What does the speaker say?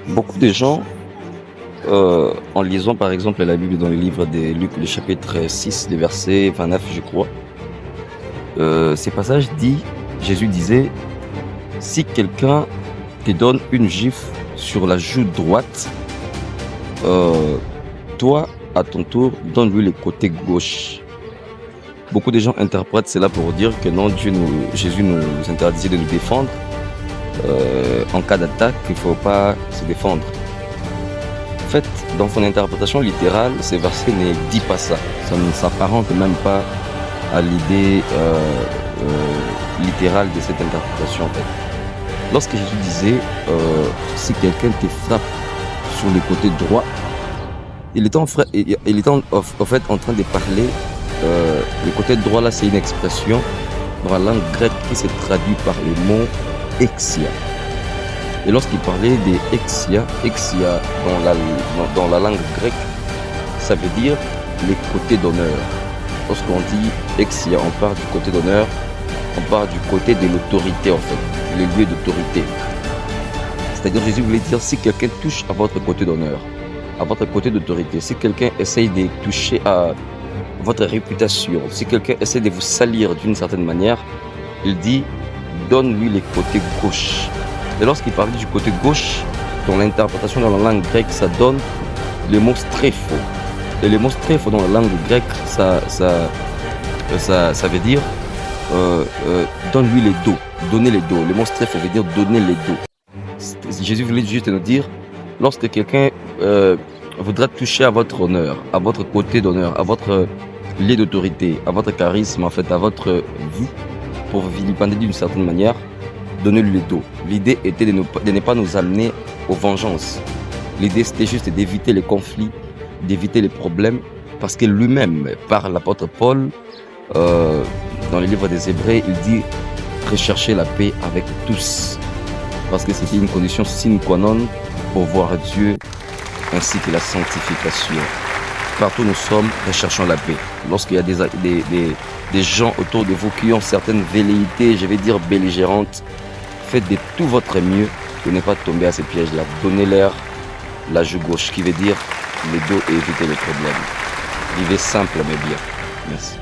Beaucoup de gens, en lisant par exemple la Bible dans le livre de Luc, le chapitre 6, le verset 29, je crois, ces passages dit, Jésus disait, si quelqu'un te donne une gifle sur la joue droite, toi, à ton tour, donne-lui le côté gauche. Beaucoup de gens interprètent cela pour dire que non, Jésus nous interdisait de nous défendre. En cas d'attaque, il ne faut pas se défendre. En fait, dans son interprétation littérale, ce verset ne dit pas ça. Ça ne s'apparente même pas à l'idée littérale de cette interprétation. En fait. Lorsque Jésus disait, si quelqu'un te frappe sur le côté droit, il était en fait en train de parler. Le côté droit là, c'est une expression dans la langue grecque qui se traduit par le mot exia. Et lorsqu'il parlait des exia dans la langue grecque, ça veut dire les côtés d'honneur. Lorsqu'on dit exia, on parle du côté d'honneur, on parle du côté de l'autorité en fait, les lieux d'autorité. C'est-à-dire Jésus voulait dire si quelqu'un touche à votre côté d'honneur, à votre côté d'autorité, si quelqu'un essaye de toucher à votre réputation, si quelqu'un essaie de vous salir d'une certaine manière, il dit donne-lui le côté gauche. Et lorsqu'il parlait du côté gauche, dans l'interprétation dans la langue grecque, ça donne le mot strépho. Et le mot strépho dans la langue grecque, ça veut dire donne-lui les dos, donner les dos. Le mot strépho veut dire donner les dos. Jésus voulait juste nous dire, lorsque quelqu'un voudra toucher à votre honneur, à votre côté d'honneur, à votre lieu d'autorité, à votre charisme, en fait, à votre vie, pour vilipender d'une certaine manière, donnez-lui le dos. L'idée était de ne pas nous amener aux vengeances. L'idée, c'était juste d'éviter les conflits, d'éviter les problèmes, parce que lui-même, par l'apôtre Paul, dans le livre des Hébreux, il dit rechercher la paix avec tous, parce que c'était une condition sine qua non pour voir Dieu ainsi que la sanctification. Partout où nous sommes, recherchons la paix. Lorsqu'il y a des gens autour de vous qui ont certaines velléités, je vais dire belligérantes, faites de tout votre mieux pour ne pas tomber à ces pièges-là. Donnez-leur la joue gauche, qui veut dire le dos et éviter les problèmes. Vivez simple mais bien. Merci.